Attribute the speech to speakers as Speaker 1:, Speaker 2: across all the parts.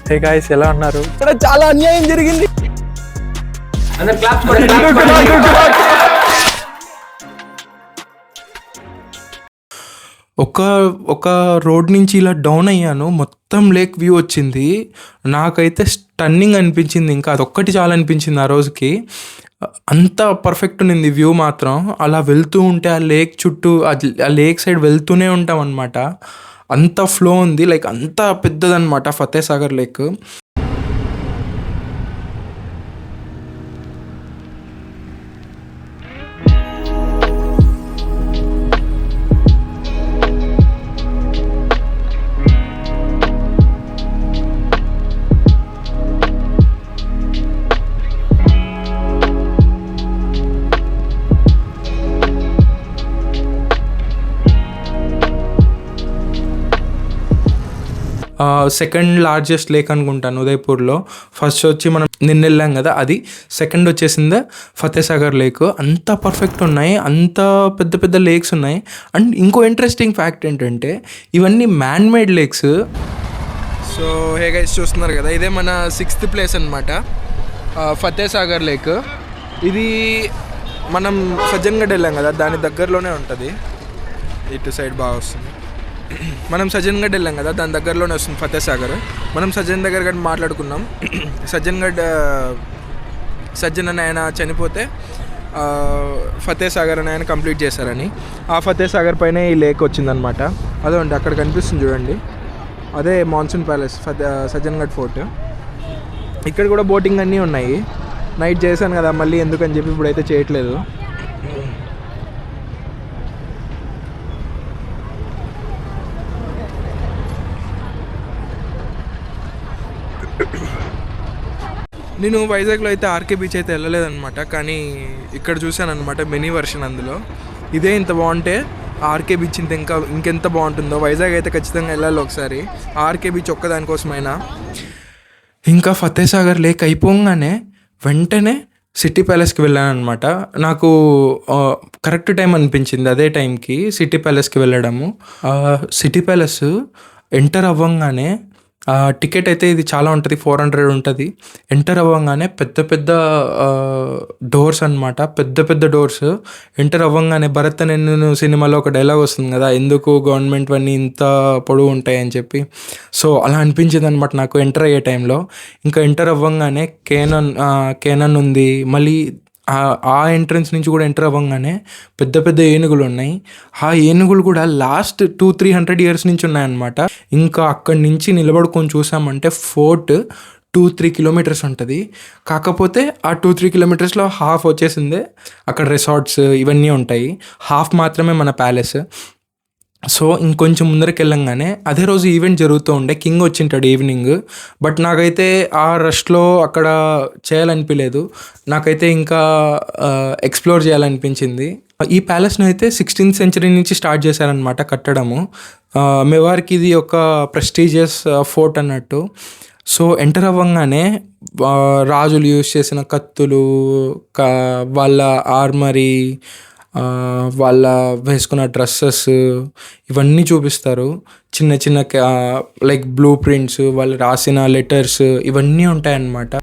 Speaker 1: Hey guys, ఎలా ఉన్నారు?
Speaker 2: ఇక్కడ చాలా అన్యాయం జరిగింది.
Speaker 1: ఒక రోడ్ నుంచి ఇలా డౌన్ అయ్యాను, మొత్తం లేక్ వ్యూ వచ్చింది. నాకైతే స్టన్నింగ్ అనిపించింది. ఇంకా అదొక్కటి చాలా అనిపించింది ఆ రోజుకి. అంత పర్ఫెక్ట్ ఉన్నింది వ్యూ మాత్రం. అలా వెళ్తూ ఉంటే ఆ లేక్ చుట్టూ, ఆ లేక్ సైడ్ వెళ్తూనే ఉంటాం అనమాట. అంత ఫ్లో ఉంది, లైక్ అంత పెద్దదన్నమాట Fateh Sagar lake. Second largest lake అనుకుంటాను ఉదయపూర్లో. ఫస్ట్ వచ్చి మనం నిన్న వెళ్ళాం కదా, అది. సెకండ్ వచ్చేసింది ఫతేహ్ సాగర్ లేక్. అంత పర్ఫెక్ట్ ఉన్నాయి, అంత పెద్ద పెద్ద లేక్స్ ఉన్నాయి. అండ్ ఇంకో ఇంట్రెస్టింగ్ ఫ్యాక్ట్ ఏంటంటే ఇవన్నీ man made lakes. So hey guys, చూస్తున్నారు కదా, ఇదే మన 6th ప్లేస్ అనమాట, ఫతేహ్ సాగర్ లేక్. ఇది మనం సజ్జన్గఢ్ వెళ్ళాం కదా, దాని దగ్గరలోనే ఉంటుంది. ఇటు సైడ్ బాగా వస్తుంది. మనం సజ్జన్గఢ్ వెళ్ళాం కదా, దాని దగ్గరలోనే వస్తుంది ఫతేహ్ సాగర్. మనం సజ్జన్ దగ్గర కానీ మాట్లాడుకున్నాం. సజ్జన్ అని ఆయన చనిపోతే ఫతేహ్ సాగర్ అని ఆయన కంప్లీట్ చేశారని, ఆ ఫతేహ్ సాగర్ పైన ఈ లేక్ వచ్చిందనమాట. అదేండి అక్కడ కనిపిస్తుంది చూడండి, అదే మాన్సూన్ ప్యాలెస్, సజ్జన్గఢ్ ఫోర్ట్. ఇక్కడ కూడా బోటింగ్ అన్నీ ఉన్నాయి. నైట్ చేశాను కదా, మళ్ళీ ఎందుకని చెప్పి ఇప్పుడైతే చేయట్లేదు. నేను వైజాగ్లో అయితే ఆర్కే బీచ్ అయితే వెళ్ళలేదన్నమాట, కానీ ఇక్కడ చూశాను అనమాట మినీ వర్షన్. అందులో ఇదే ఇంత బాగుంటే ఆర్కే బీచ్ ఇంకెంత బాగుంటుందో. వైజాగ్ అయితే ఖచ్చితంగా వెళ్ళాలి ఒకసారి, ఆర్కే బీచ్ ఒక్కదానికోసమైనా. ఇంకా ఫతేహ్ సాగర్ లేక్ అయిపోగానే వెంటనే సిటీ ప్యాలెస్కి వెళ్ళాను అనమాట. నాకు కరెక్ట్ టైం అనిపించింది అదే టైంకి సిటీ ప్యాలెస్కి వెళ్ళడము. సిటీ ప్యాలెస్ ఎంటర్ అవ్వగానే టికెట్ అయితే ఇది చాలా ఉంటుంది, 400 ఉంటుంది. ఎంటర్ అవ్వగానే పెద్ద పెద్ద డోర్స్ అనమాట, పెద్ద పెద్ద డోర్స్. ఎంటర్ అవ్వగానే భరత్ నేను సినిమాలో ఒక డైలాగ్ వస్తుంది కదా, ఎందుకు గవర్నమెంట్ అన్నీ ఇంత పొడవు ఉంటాయి అని చెప్పి. సో అలా అనిపించింది అనమాట నాకు ఎంటర్ అయ్యే టైంలో. ఇంకా ఎంటర్ అవ్వగానే కేనన్ ఉంది. మళ్ళీ ఆ ఎంట్రన్స్ నుంచి కూడా ఎంటర్ అవ్వగానే పెద్ద పెద్ద ఏనుగులు ఉన్నాయి. ఆ ఏనుగులు కూడా లాస్ట్ 200-300 ఇయర్స్ నుంచి ఉన్నాయన్నమాట. ఇంకా అక్కడి నుంచి నిలబడుకొని చూసామంటే ఫోర్ట్ 2-3 కిలోమీటర్స్ ఉంటుంది. కాకపోతే ఆ 2-3 కిలోమీటర్స్లో హాఫ్ వచ్చేసిందే అక్కడ రిసార్ట్స్ ఇవన్నీ ఉంటాయి, హాఫ్ మాత్రమే మన ప్యాలెస్. సో ఇంకొంచెం ముందరికి వెళ్ళంగానే అదే రోజు ఈవెంట్ జరుగుతూ ఉండే, కింగ్ వచ్చింటాడు ఈవినింగ్. బట్ నాకైతే ఆ రష్లో అక్కడ చేయాలనిపించలేదు. నాకైతే ఇంకా ఎక్స్ప్లోర్ చేయాలనిపించింది. ఈ ప్యాలెస్ను అయితే 16th సెంచరీ నుంచి స్టార్ట్ చేశారనమాట కట్టడము. మేవార్కి ఇది ఒక ప్రెస్టీజియస్ ఫోర్ట్ అన్నట్టు. సో ఎంటర్ అవ్వగానే రాజులు యూజ్ చేసిన కత్తులు, వాళ్ళ ఆర్మరీ, వాళ్ళ వేసుకున్న డ్రెస్సెస్ ఇవన్నీ చూపిస్తారు. చిన్న చిన్న లైక్ బ్లూ ప్రింట్స్, వాళ్ళు రాసిన లెటర్స్ ఇవన్నీ ఉంటాయన్నమాట.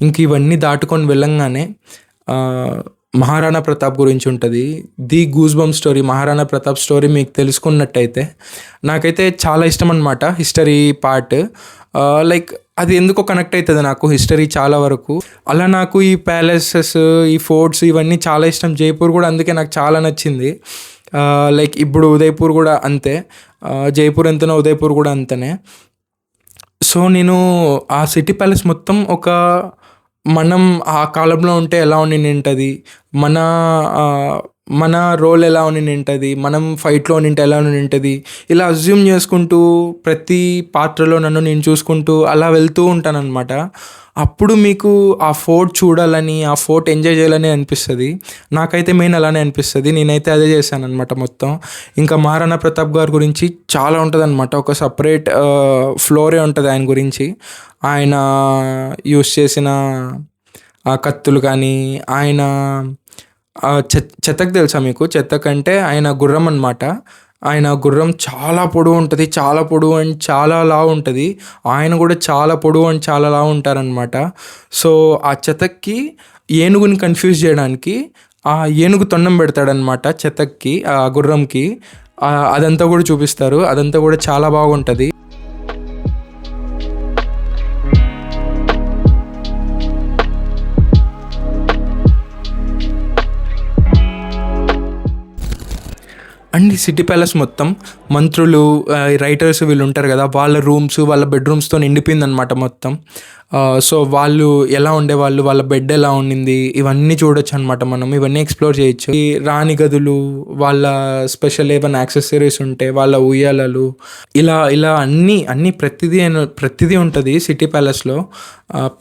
Speaker 1: ఇంక ఇవన్నీ దాటుకొని వెళ్ళంగానే మహారాణా ప్రతాప్ గురించి ఉంటుంది. The goose bump story, Maharana Pratap story మీకు తెలుసుకున్నట్టయితే నాకైతే చాలా ఇష్టం అనమాట హిస్టరీ పార్ట్. లైక్ అది ఎందుకో కనెక్ట్ అవుతుంది నాకు హిస్టరీ చాలా వరకు. అలా నాకు ఈ ప్యాలెసెస్, ఈ ఫోర్ట్స్ ఇవన్నీ చాలా ఇష్టం. జైపూర్ కూడా అందుకే నాకు చాలా నచ్చింది. లైక్ ఇప్పుడు ఉదయపూర్ కూడా అంతే, జైపూర్ ఎంతనో ఉదయపూర్ కూడా అంతనే. సో నేను ఆ సిటీ ప్యాలెస్ మొత్తం మనం ఆ కాలంలో ఉంటే ఎలా ఉండి ఉంటుంది, మన మన రోల్ ఎలా ఉండి ఉంటుంది, మనం ఫైట్లో ఉంటే ఎలా ఉండి ఉంటుంది, ఇలా అజ్యూమ్ చేసుకుంటూ ప్రతి పాత్రలో నన్ను నేను చూసుకుంటూ అలా వెళ్తూ ఉంటానన్నమాట. అప్పుడు మీకు ఆ ఫోర్ట్ చూడాలని, ఆ ఫోర్ట్ ఎంజాయ్ చేయాలని అనిపిస్తుంది. నాకైతే మెయిన్ అలానే అనిపిస్తుంది. నేనైతే అదే చేశాను అనమాట మొత్తం. ఇంకా మహారాణా ప్రతాప్ గారి గురించి చాలా ఉంటుంది అనమాట. ఒక సపరేట్ ఫ్లోరే ఉంటుంది ఆయన గురించి. ఆయన యూస్ చేసిన ఆ కత్తులు కానీ, ఆయన చెతక్ తెలుసా మీకు? చెతక్ అంటే ఆయన గుర్రం అనమాట. ఆయన గుర్రం చాలా పొడవు ఉంటుంది, చాలా పొడవు అండ్ చాలా లావు ఉంటుంది. ఆయన కూడా చాలా పొడవు అండ్ చాలా లావు ఉంటారనమాట. సో ఆ చెతక్కి ఏనుగుని కన్ఫ్యూజ్ చేయడానికి ఆ ఏనుగు తొండం పెడతాడనమాట చెతక్కి, ఆ గుర్రంకి. అదంతా కూడా చూపిస్తారు. అదంతా కూడా చాలా బాగుంటుంది. అండ్ ఈ సిటీ ప్యాలెస్ మొత్తం మంత్రులు, రైటర్స్ వీళ్ళు ఉంటారు కదా, వాళ్ళ రూమ్స్, వాళ్ళ బెడ్రూమ్స్తో నిండిపోయిందనమాట మొత్తం. సో వాళ్ళు ఎలా ఉండేవాళ్ళు, వాళ్ళ బెడ్ ఎలా ఉండింది, ఇవన్నీ చూడొచ్చు అనమాట. మనం ఇవన్నీ ఎక్స్ప్లోర్ చేయొచ్చు. ఈ రాణి గదులు, వాళ్ళ స్పెషల్ ఏమైనా యాక్సెసరీస్ ఉంటే, వాళ్ళ ఉయ్యాలలు, ఇలా ఇలా అన్నీ ప్రతిదీ ఉంటుంది సిటీ ప్యాలెస్లో.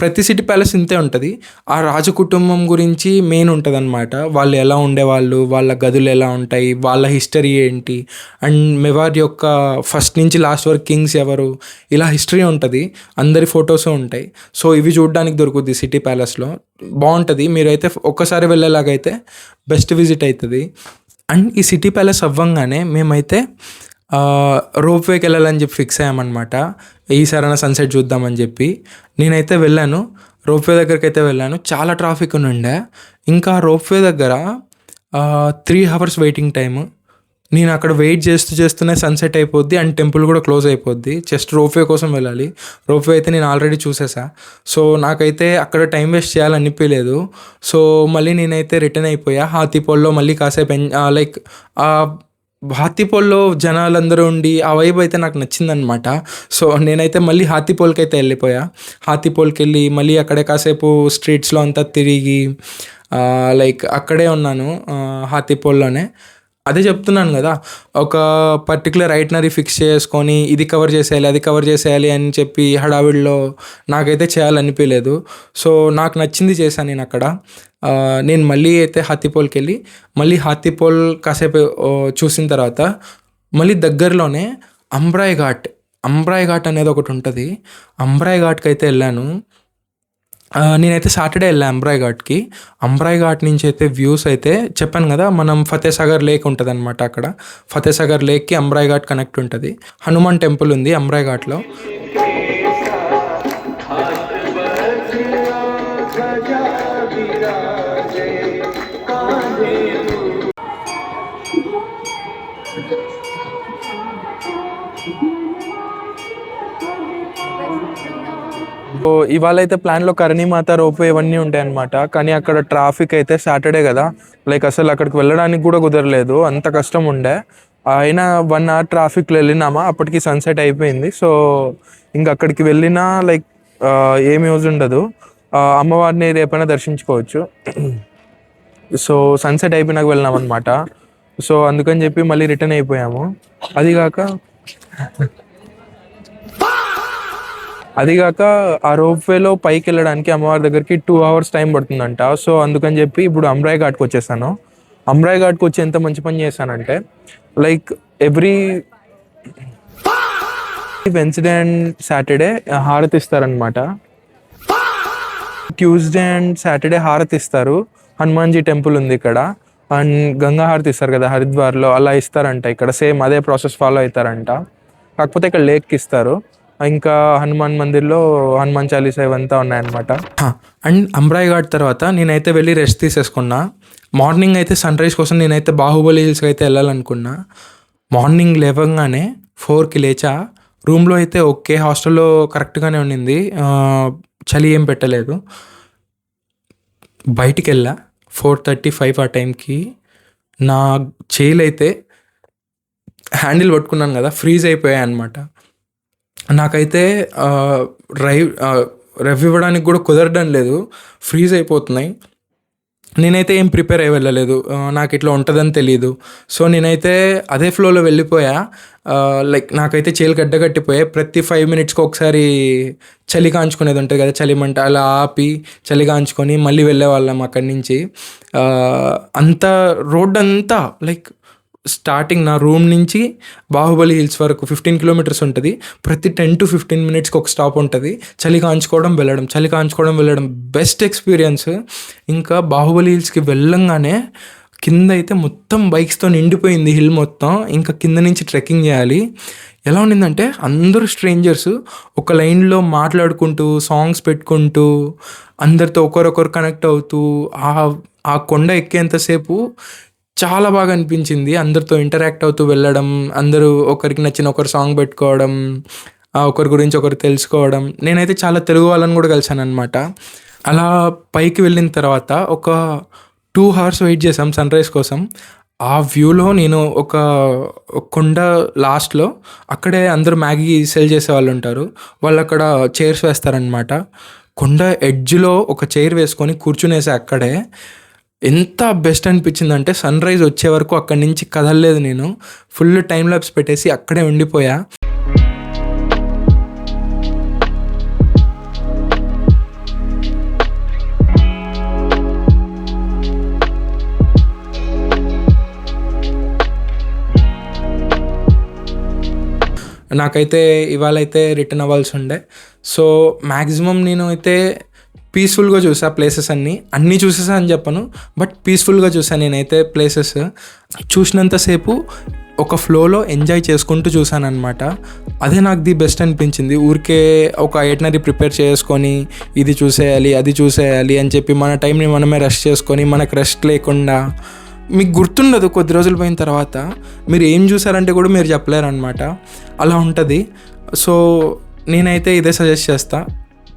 Speaker 1: ప్రతి సిటీ ప్యాలెస్ ఇంతే ఉంటుంది. ఆ రాజకుటుంబం గురించి మెయిన్ ఉంటుంది అనమాట. వాళ్ళు ఎలా ఉండేవాళ్ళు, వాళ్ళ గదులు ఎలా ఉంటాయి, వాళ్ళ హిస్టరీ ఏంటి, అండ్ మెవార్ యొక్క ఫస్ట్ నుంచి లాస్ట్ వరకు కింగ్స్ ఎవరు, ఇలా హిస్టరీ ఉంటుంది. అందరి ఫొటోస్ ఉంటాయి. సో ఇవి చూడడానికి దొరుకుద్ది సిటీ ప్యాలెస్లో. బాగుంటుంది. మీరైతే ఒక్కసారి వెళ్ళేలాగైతే బెస్ట్ విజిట్ అవుతుంది. అండ్ ఈ సిటీ ప్యాలెస్ అవ్వంగానే మేమైతే రోప్వేకి వెళ్ళాలని చెప్పి ఫిక్స్ అయ్యామన్నమాట. ఈసారైనా సన్సెట్ చూద్దామని చెప్పి నేనైతే వెళ్ళాను. రోప్వే దగ్గరికి అయితే వెళ్ళాను. చాలా ట్రాఫిక్ ఉండే. ఇంకా రోప్వే దగ్గర 3 hours వెయిటింగ్ టైము. నేను అక్కడ వెయిట్ చేస్తూనే సన్సెట్ అయిపోద్ది అండ్ టెంపుల్ కూడా క్లోజ్ అయిపోద్ది. జస్ట్ రోప్వే కోసం వెళ్ళాలి. రోప్వే అయితే నేను ఆల్రెడీ చూసేసా. సో నాకైతే అక్కడ టైం వేస్ట్ చేయాలనిపించలేదు. సో మళ్ళీ నేనైతే రిటర్న్ అయిపోయా. హాతీపోల్లో మళ్ళీ కాసేపు లైక్ హాతీపోల్లో జనాలందరూ ఉండి ఆ వైబ్ అయితే నాకు నచ్చిందనమాట. సో నేనైతే మళ్ళీ హాతీపోల్కి అయితే వెళ్ళిపోయా. హాతీపోల్కి వెళ్ళి మళ్ళీ అక్కడే కాసేపు స్ట్రీట్స్లో అంతా తిరిగి లైక్ అక్కడే ఉన్నాను హాతీపోల్లోనే. అదే చెప్తున్నాను కదా, ఒక పర్టికులర్ ఐటనరీ ఫిక్స్ చేసుకొని ఇది కవర్ చేసేయాలి, అది కవర్ చేసేయాలి అని చెప్పి హడావిడిలో నాకైతే చేయాలనిపించలేదు. సో నాకు నచ్చింది చేశాను నేను అక్కడ. నేను మళ్ళీ అయితే హాతీపోల్కి వెళ్ళి మళ్ళీ హాతీపోల్ కాసేపు చూసిన తర్వాత మళ్ళీ దగ్గరలోనే అంబ్రాయ్ ఘాట్ అనేది ఒకటి ఉంటుంది. అంబ్రాయ్ ఘాట్కి అయితే వెళ్ళాను. నేనైతే సాటర్డే వెళ్ళాను అంబ్రాయ్ ఘాట్ నుంచి అయితే వ్యూస్ అయితే చెప్పాను కదా, మనం ఫతేసాగర్ లేక్ ఉంటుంది అనమాట. అక్కడ ఫతేసాగర్ లేక్కి అంబ్రాయ్ ఘాట్ కనెక్ట్ ఉంటుంది. హనుమాన్ టెంపుల్ ఉంది అంబ్రాయ్ ఘాట్లో. సో ఇవాళ అయితే ప్లాన్లో కరణీమాత రోప్వే ఇవన్నీ ఉంటాయి అనమాట. కానీ అక్కడ ట్రాఫిక్ అయితే సాటర్డే కదా, లైక్ అసలు అక్కడికి వెళ్ళడానికి కూడా కుదరలేదు, అంత కష్టం ఉండే. అయినా 1 hour ట్రాఫిక్లో వెళ్ళినామా, అప్పటికి సన్సెట్ అయిపోయింది. సో ఇంకా అక్కడికి వెళ్ళినా లైక్ ఏమి యూజ్ ఉండదు. అమ్మవారిని రేపైనా దర్శించుకోవచ్చు. సో సన్సెట్ అయిపోయినాక వెళ్ళినాం అనమాట. సో అందుకని చెప్పి మళ్ళీ రిటర్న్ అయిపోయాము. అదిగాక ఆ రోప్వేలో పైకి వెళ్ళడానికి అమ్మవారి దగ్గరికి 2 hours టైం పడుతుందంట. సో అందుకని చెప్పి ఇప్పుడు అంబ్రాయ్ ఘాట్కి వచ్చేసాను. అంబ్రాయ్ ఘాట్కి వచ్చి ఎంత మంచి పని చేశానంటే, like every Wednesday and Saturday హారతి ఇస్తారనమాట. ట్యూస్డే అండ్ సాటర్డే హారతి ఇస్తారు. హనుమాన్జీ టెంపుల్ ఉంది ఇక్కడ. అండ్ గంగా హారతి ఇస్తారు కదా హరిద్వార్లో, అలా ఇస్తారంట. ఇక్కడ సేమ్ అదే ప్రాసెస్ ఫాలో అవుతారంట. కాకపోతే ఇక్కడ లేక్కి ఇస్తారు. ఇంకా హనుమాన్ మందిర్లో హనుమాన్ చాలీసా ఇవంతా ఉన్నాయన్నమాట. అండ్ అంబ్రాయ్ ఘాట్ తర్వాత నేనైతే వెళ్ళి రెస్ట్ తీసేసుకున్నా. మార్నింగ్ అయితే సన్ రైజ్ కోసం నేనైతే బాహుబలి హిల్స్కి అయితే వెళ్ళాలనుకున్నా. మార్నింగ్ లేవగానే 4కి లేచా. రూమ్లో అయితే ఓకే, హాస్టల్లో కరెక్ట్గానే ఉండింది, చలి ఏం పెట్టలేదు. బయటికి వెళ్ళా 4:35 ఆ టైంకి. నా చేయిలైతే హ్యాండిల్ పట్టుకున్నాను కదా, ఫ్రీజ్ అయిపోయాయి అనమాట. నాకైతే రెవ్ ఇవ్వడానికి కూడా కుదరడం లేదు, ఫ్రీజ్ అయిపోతున్నాయి. నేనైతే ఏం ప్రిపేర్ అయ్యి వెళ్ళలేదు, నాకు ఇట్లా ఉంటుందని తెలియదు. సో నేనైతే అదే ఫ్లోలో వెళ్ళిపోయా. లైక్ నాకైతే చేలు గడ్డగట్టిపోయాయి. ప్రతి 5 మినిట్స్కి ఒకసారి చలి కాంచుకునేది ఉంటుంది కదా, చలిమంట, అలా ఆపి చలి కాంచుకొని మళ్ళీ వెళ్ళేవాళ్ళం అక్కడి నుంచి. అంత రోడ్ అంతా లైక్ స్టార్టింగ్ నా రూమ్ నుంచి బాహుబలి హిల్స్ వరకు 15 కిలోమీటర్స్ ఉంటుంది. ప్రతి 10 to 15 మినిట్స్కి ఒక స్టాప్ ఉంటుంది. చలి కాంచుకోవడం వెళ్ళడం బెస్ట్ ఎక్స్పీరియన్స్. ఇంకా బాహుబలి హిల్స్కి వెళ్ళంగానే కింద అయితే మొత్తం బైక్స్తో నిండిపోయింది హిల్ మొత్తం. ఇంకా కింద నుంచి ట్రెక్కింగ్ చేయాలి. ఎలా ఉండిందంటే అందరూ స్ట్రేంజర్స్ ఒక లైన్లో మాట్లాడుకుంటూ సాంగ్స్ పెట్టుకుంటూ అందరితో ఒకరొకరు కనెక్ట్ అవుతూ ఆ కొండ ఎక్కేంతసేపు చాలా బాగా అనిపించింది. అందరితో ఇంటరాక్ట్ అవుతూ వెళ్ళడం, అందరూ ఒకరికి నచ్చిన ఒకరు సాంగ్ పెట్టుకోవడం, ఒకరి గురించి ఒకరు తెలుసుకోవడం. నేనైతే చాలా తెలుగు వాళ్ళని కూడా కలిసాను అనమాట. అలా పైకి వెళ్ళిన తర్వాత ఒక 2 hours వెయిట్ చేసాం సన్ రైజ్ కోసం. ఆ వ్యూలో నేను ఒక కొండ లాస్ట్లో అక్కడే అందరూ మ్యాగీ సెల్ చేసే వాళ్ళు ఉంటారు. వాళ్ళు అక్కడ చైర్స్ వేస్తారనమాట. కొండ ఎడ్జ్లో ఒక చైర్ వేసుకొని కూర్చునేసా అక్కడే. ఎంత బెస్ట్ అనిపించిందంటే సన్ రైజ్ వచ్చే వరకు అక్కడి నుంచి కదలలేదు నేను. ఫుల్ టైం ల్యాప్స్ పెట్టేసి అక్కడే ఉండిపోయా. నాకైతే ఇవాళైతే రిటర్న్ అవ్వాల్సి ఉండే. సో మ్యాక్సిమం నేను అయితే పీస్ఫుల్గా చూసా ప్లేసెస్ అన్నీ చూసేసా అని చెప్పను, బట్ పీస్ఫుల్గా చూసాను నేనైతే ప్లేసెస్. చూసినంతసేపు ఒక ఫ్లోలో ఎంజాయ్ చేసుకుంటూ చూసాను అనమాట. అదే నాకు ది బెస్ట్ అనిపించింది. ఊరికే ఒక ఐటనరీ ప్రిపేర్ చేసుకొని ఇది చూసేయాలి అది చూసేయాలి అని చెప్పి మన టైంని మనమే రష్ చేసుకొని మనకు రెస్ట్ లేకుండా మీకు గుర్తుండదు. కొద్ది రోజులు పోయిన తర్వాత మీరు ఏం చూసారంటే కూడా మీరు చెప్పలేరు అనమాట. అలా ఉంటుంది. సో నేనైతే ఇదే సజెస్ట్ చేస్తా,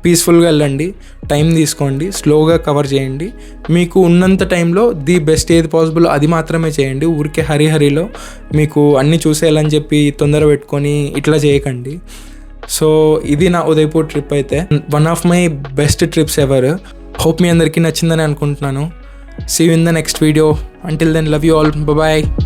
Speaker 1: పీస్ఫుల్గా వెళ్ళండి, టైం తీసుకోండి, స్లోగా కవర్ చేయండి. మీకు ఉన్నంత టైంలో ది బెస్ట్ ఏది పాసిబుల్ అది మాత్రమే చేయండి. ఊరికే హరిలో మీకు అన్నీ చూసేయాలని చెప్పి తొందర పెట్టుకొని ఇట్లా చేయకండి. సో ఇది నా ఉదయపూర్ ట్రిప్ అయితే one of my best trips ever. Hope మీ అందరికీ నచ్చిందని అనుకుంటున్నాను. See you in the next video. Until then, love you all. Bye bye.